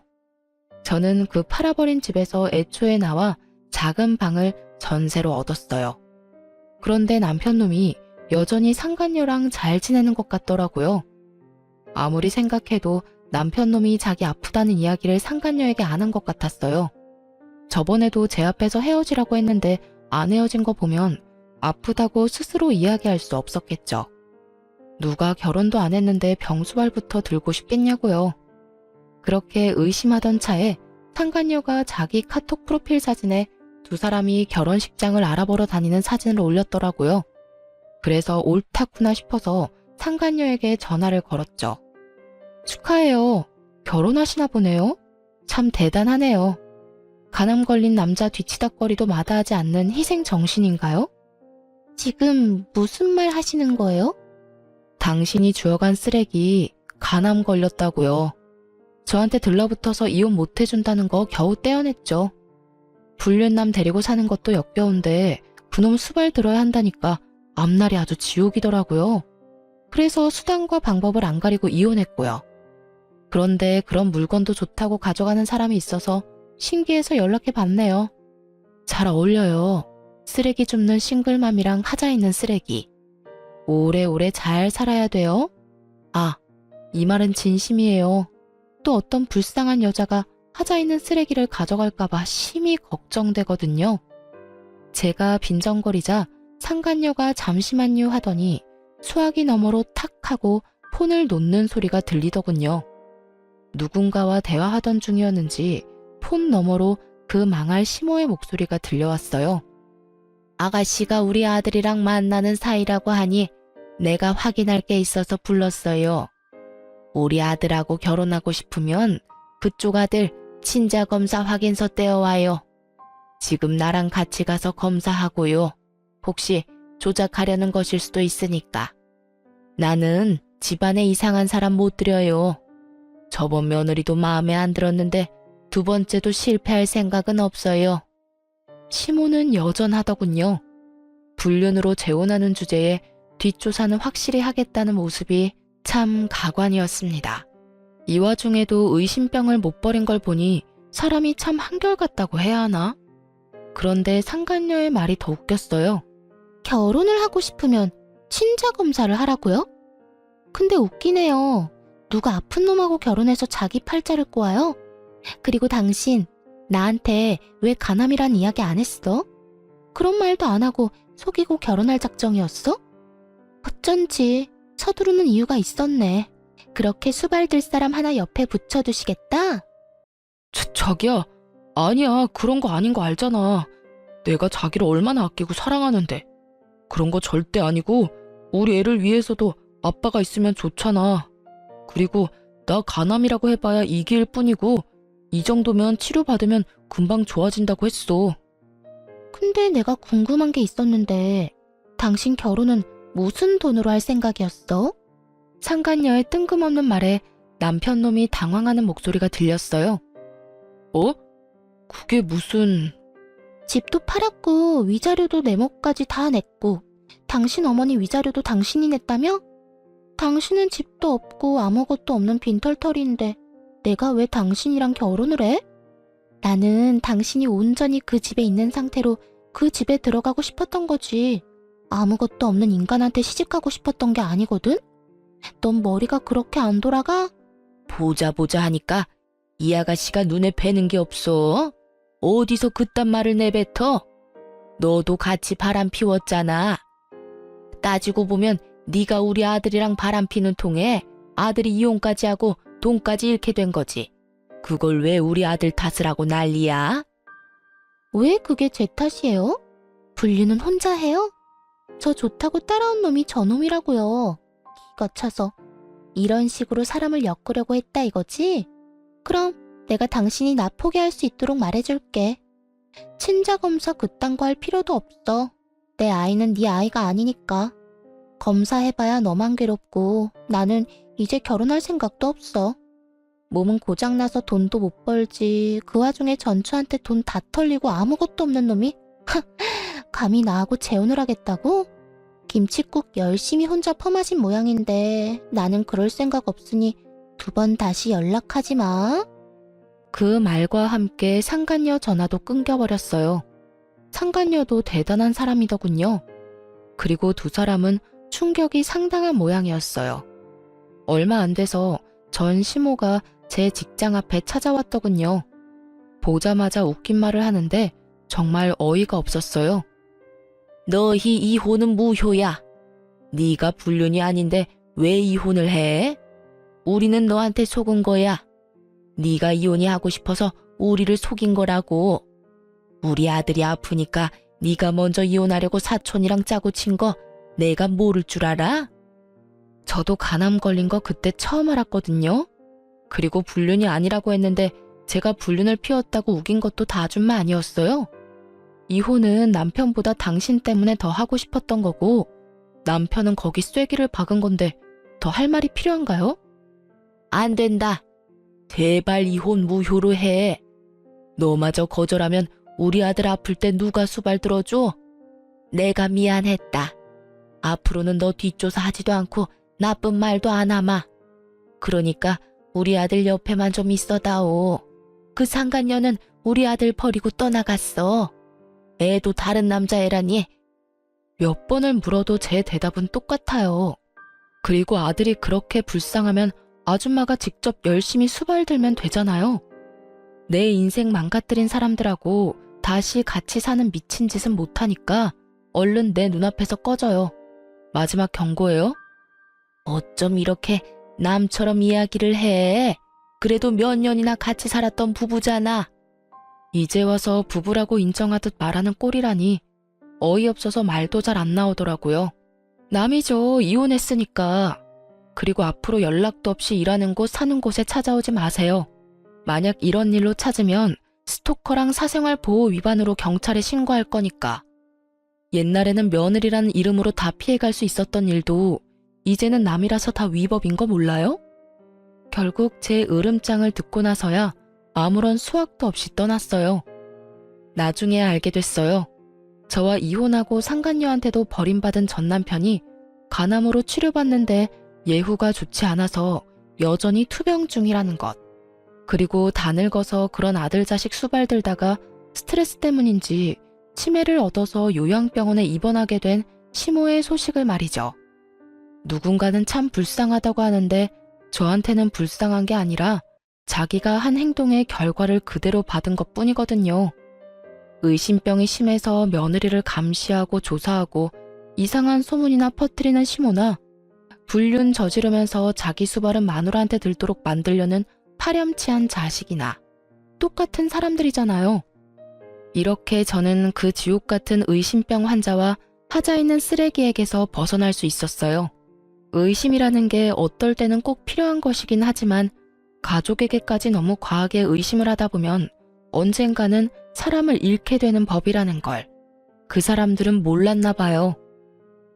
저는 그 팔아버린 집에서 애초에 나와 작은 방을 전세로 얻었어요. 그런데 남편놈이 여전히 상간녀랑 잘 지내는 것 같더라고요. 아무리 생각해도 남편놈이 자기 아프다는 이야기를 상간녀에게 안 한 것 같았어요. 저번에도 제 앞에서 헤어지라고 했는데 안 헤어진 거 보면 아프다고 스스로 이야기할 수 없었겠죠. 누가 결혼도 안 했는데 병수발부터 들고 싶겠냐고요. 그렇게 의심하던 차에 상간녀가 자기 카톡 프로필 사진에 두 사람이 결혼식장을 알아보러 다니는 사진을 올렸더라고요. 그래서 옳다구나 싶어서 상간녀에게 전화를 걸었죠. 축하해요. 결혼하시나 보네요. 참 대단하네요. 간암 걸린 남자 뒤치다꺼리도 마다하지 않는 희생 정신인가요? 지금 무슨 말 하시는 거예요? 당신이 주워간 쓰레기 간암 걸렸다고요. 저한테 들러붙어서 이혼 못 해준다는 거 겨우 떼어냈죠. 불륜남 데리고 사는 것도 역겨운데 그놈 수발 들어야 한다니까 앞날이 아주 지옥이더라고요. 그래서 수단과 방법을 안 가리고 이혼했고요. 그런데 그런 물건도 좋다고 가져가는 사람이 있어서 신기해서 연락해 봤네요. 잘 어울려요. 쓰레기 줍는 싱글맘이랑 하자 있는 쓰레기. 오래오래 잘 살아야 돼요. 아, 이 말은 진심이에요. 또 어떤 불쌍한 여자가 하자 있는 쓰레기를 가져갈까봐 심히 걱정되거든요. 제가 빈정거리자 상간녀가 잠시만요 하더니 수화기 너머로 탁 하고 폰을 놓는 소리가 들리더군요. 누군가와 대화하던 중이었는지 폰 너머로 그 망할 시모의 목소리가 들려왔어요. 아가씨가 우리 아들이랑 만나는 사이라고 하니 내가 확인할 게 있어서 불렀어요. 우리 아들하고 결혼하고 싶으면 그쪽 아들 친자 검사 확인서 떼어와요. 지금 나랑 같이 가서 검사하고요. 혹시 조작하려는 것일 수도 있으니까. 나는 집안에 이상한 사람 못 들여요. 저번 며느리도 마음에 안 들었는데 두 번째도 실패할 생각은 없어요. 시모는 여전하더군요. 불륜으로 재혼하는 주제에 뒷조사는 확실히 하겠다는 모습이 참 가관이었습니다. 이 와중에도 의심병을 못 버린 걸 보니 사람이 참 한결같다고 해야 하나? 그런데 상간녀의 말이 더 웃겼어요. 결혼을 하고 싶으면 친자 검사를 하라고요? 근데 웃기네요. 누가 아픈 놈하고 결혼해서 자기 팔자를 꼬아요? 그리고 당신 나한테 왜 가남이란 이야기 안 했어? 그런 말도 안 하고 속이고 결혼할 작정이었어? 어쩐지 서두르는 이유가 있었네. 그렇게 수발들 사람 하나 옆에 붙여두시겠다? 자기야, 아니야. 그런 거 아닌 거 알잖아. 내가 자기를 얼마나 아끼고 사랑하는데. 그런 거 절대 아니고 우리 애를 위해서도 아빠가 있으면 좋잖아. 그리고 나 가남이라고 해봐야 이기일 뿐이고 이 정도면 치료받으면 금방 좋아진다고 했어. 근데 내가 궁금한 게 있었는데 당신 결혼은 무슨 돈으로 할 생각이었어? 상간녀의 뜬금없는 말에 남편 놈이 당황하는 목소리가 들렸어요. 어? 그게 무슨... 집도 팔았고 위자료도 내 몫까지 다 냈고 당신 어머니 위자료도 당신이 냈다며? 당신은 집도 없고 아무것도 없는 빈털터리인데 내가 왜 당신이랑 결혼을 해? 나는 당신이 온전히 그 집에 있는 상태로 그 집에 들어가고 싶었던 거지. 아무것도 없는 인간한테 시집가고 싶었던 게 아니거든? 넌 머리가 그렇게 안 돌아가? 보자 하니까 이 아가씨가 눈에 뵈는 게 없어. 어디서 그딴 말을 내뱉어? 너도 같이 바람 피웠잖아. 따지고 보면 네가 우리 아들이랑 바람 피는 통에 아들이 이혼까지 하고 돈까지 잃게 된 거지. 그걸 왜 우리 아들 탓을 하고 난리야? 왜 그게 제 탓이에요? 분류는 혼자 해요? 저 좋다고 따라온 놈이 저놈이라고요. 기가 차서 이런 식으로 사람을 엮으려고 했다 이거지? 그럼 내가 당신이 나 포기할 수 있도록 말해줄게. 친자검사 그딴 거 할 필요도 없어. 내 아이는 네 아이가 아니니까. 검사해봐야 너만 괴롭고 나는 이제 결혼할 생각도 없어. 몸은 고장나서 돈도 못 벌지. 그 와중에 전추한테 돈 다 털리고 아무것도 없는 놈이 감히 나하고 재혼을 하겠다고? 김칫국 열심히 혼자 퍼마신 모양인데 나는 그럴 생각 없으니 2번 다시 연락하지 마. 그 말과 함께 상간녀 전화도 끊겨버렸어요. 상간녀도 대단한 사람이더군요. 그리고 두 사람은 충격이 상당한 모양이었어요. 얼마 안 돼서 전 시모가 제 직장 앞에 찾아왔더군요. 보자마자 웃긴 말을 하는데 정말 어이가 없었어요. 너희 이혼은 무효야. 네가 불륜이 아닌데 왜 이혼을 해? 우리는 너한테 속은 거야. 네가 이혼이 하고 싶어서 우리를 속인 거라고. 우리 아들이 아프니까 네가 먼저 이혼하려고 사촌이랑 짜고 친 거 내가 모를 줄 알아? 저도 간암 걸린 거 그때 처음 알았거든요. 그리고 불륜이 아니라고 했는데 제가 불륜을 피웠다고 우긴 것도 다 아줌마 아니었어요? 이혼은 남편보다 당신 때문에 더 하고 싶었던 거고 남편은 거기 쐐기를 박은 건데 더 할 말이 필요한가요? 안 된다. 제발 이혼 무효로 해. 너마저 거절하면 우리 아들 아플 때 누가 수발 들어줘? 내가 미안했다. 앞으로는 너 뒷조사 하지도 않고 나쁜 말도 안 하마. 그러니까 우리 아들 옆에만 좀 있어다오. 그 상간녀는 우리 아들 버리고 떠나갔어. 애도 다른 남자애라니. 몇 번을 물어도 제 대답은 똑같아요. 그리고 아들이 그렇게 불쌍하면 아줌마가 직접 열심히 수발들면 되잖아요. 내 인생 망가뜨린 사람들하고 다시 같이 사는 미친 짓은 못하니까 얼른 내 눈앞에서 꺼져요. 마지막 경고예요. 어쩜 이렇게 남처럼 이야기를 해. 그래도 몇 년이나 같이 살았던 부부잖아. 이제 와서 부부라고 인정하듯 말하는 꼴이라니 어이없어서 말도 잘 안 나오더라고요. 남이죠. 이혼했으니까. 그리고 앞으로 연락도 없이 일하는 곳 사는 곳에 찾아오지 마세요. 만약 이런 일로 찾으면 스토커랑 사생활 보호 위반으로 경찰에 신고할 거니까. 옛날에는 며느리라는 이름으로 다 피해갈 수 있었던 일도 이제는 남이라서 다 위법인 거 몰라요? 결국 제 으름장을 듣고 나서야 아무런 수확도 없이 떠났어요. 나중에 알게 됐어요. 저와 이혼하고 상간녀한테도 버림받은 전 남편이 간암으로 치료받는데 예후가 좋지 않아서 여전히 투병 중이라는 것. 그리고 다 늙어서 그런 아들 자식 수발들다가 스트레스 때문인지 치매를 얻어서 요양병원에 입원하게 된 시모의 소식을 말이죠. 누군가는 참 불쌍하다고 하는데 저한테는 불쌍한 게 아니라 자기가 한 행동의 결과를 그대로 받은 것 뿐이거든요. 의심병이 심해서 며느리를 감시하고 조사하고 이상한 소문이나 퍼뜨리는 시모나 불륜 저지르면서 자기 수발은 마누라한테 들도록 만들려는 파렴치한 자식이나 똑같은 사람들이잖아요. 이렇게 저는 그 지옥 같은 의심병 환자와 하자 있는 쓰레기에게서 벗어날 수 있었어요. 의심이라는 게 어떨 때는 꼭 필요한 것이긴 하지만 가족에게까지 너무 과하게 의심을 하다 보면 언젠가는 사람을 잃게 되는 법이라는 걸 그 사람들은 몰랐나 봐요.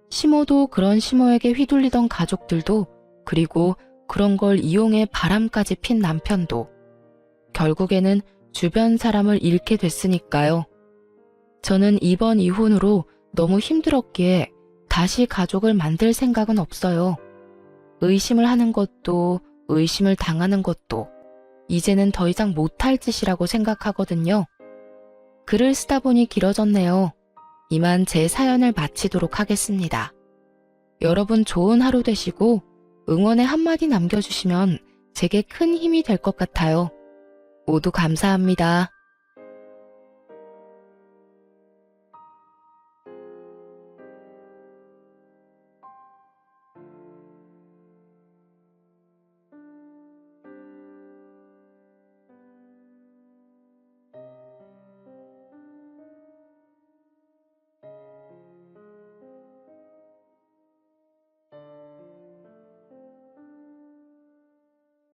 시모도 그런 시모에게 휘둘리던 가족들도 그리고 그런 걸 이용해 바람까지 핀 남편도 결국에는 주변 사람을 잃게 됐으니까요. 저는 이번 이혼으로 너무 힘들었기에 다시 가족을 만들 생각은 없어요. 의심을 하는 것도 의심을 당하는 것도 이제는 더 이상 못할 짓이라고 생각하거든요. 글을 쓰다 보니 길어졌네요. 이만 제 사연을 마치도록 하겠습니다. 여러분 좋은 하루 되시고 응원의 한마디 남겨주시면 제게 큰 힘이 될 것 같아요. 모두 감사합니다.